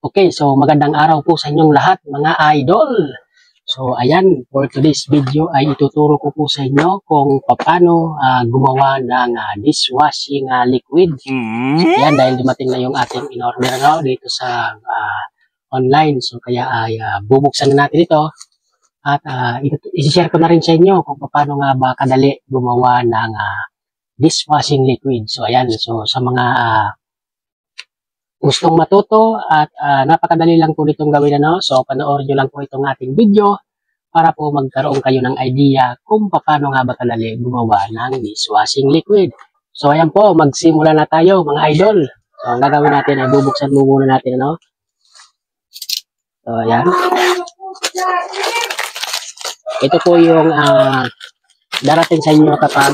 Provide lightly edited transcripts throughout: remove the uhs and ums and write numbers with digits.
Okay, so magandang araw po sa inyong lahat mga idol. So ayan, for today's video ay ituturo ko po sa inyo kung paano gumawa ng dishwashing liquid. So ayan, dahil dumating na yung ating in-order dito sa online. So kaya ay bubuksan na natin ito at isi-share ko na rin sa inyo kung paano nga ba kadali gumawa ng dishwashing liquid. So ayan, so sa mga gustong matuto at napakadali lang po nitong gawin, so panoorin nyo lang po itong ating video para po magkaroon kayo ng idea kung paano nga ba kadali gumawa ng dishwashing liquid. So ayan po, magsimula na tayo mga idol. So ang gagawin natin ay bubuksan muna natin, so ayan, ito po yung darating sa inyo kapag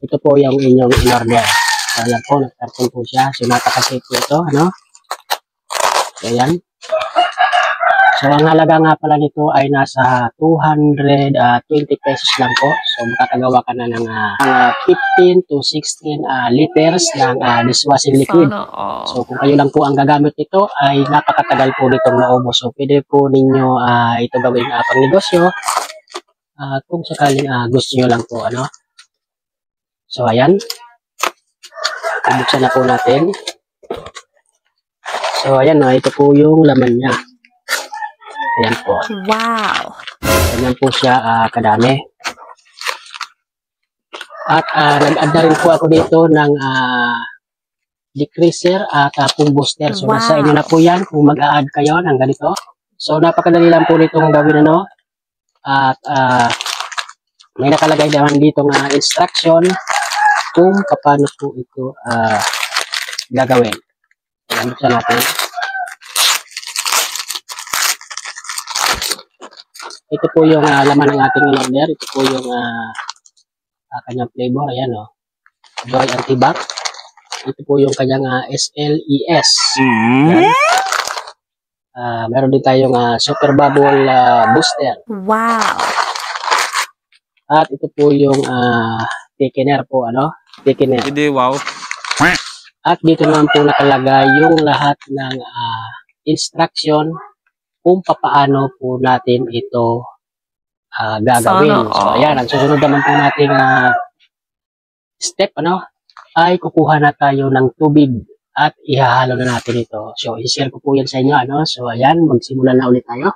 ito po yung inyong in-order. Ayan po, nag-carton po siya. So, napaka-safe po ito, So, ayan. So, ang halaga nga pala nito ay nasa 220 pesos lang po. So, makakagawa ka na ng 15 to 16 liters ng dishwashing liquid. So, kung kayo lang po ang gagamit nito, ay napakatagal po nitong maubos. So, pwede po ninyo ito gawin pang negosyo. Kung sakaling gusto nyo lang po, So, ayan. Buksan na po natin. So, ayan, ito po yung laman niya. Ayan po. Wow! Ayan po siya kadami. At nag-add na rin po ako dito ng decreaser at pong booster. So, nasa inyo na po yan kung mag-a-add kayo ng ganito. So, napakadali lang po nitong gawin, At may nakalagay naman dito ng instruction kung paano po ito gagawin. Ayan, buksan natin. Ito po yung laman ng ating in-order. Ito po yung kanyang flavor. Ayan, Joy Antibac. Ito po yung kanyang SLES. Ayan. Meron din tayong Super Bubble Booster. Wow! At ito po yung thickener po, thickener. Hindi, wow. At dito naman po nakalagay yung lahat ng instruction kung paano po natin ito gagawin. So, ayan, ang susunod naman po nating step, ay kukuha na tayo ng tubig at ihahalo na natin ito. So, i-share ko po yan sa inyo, So, ayan, magsimula na ulit tayo.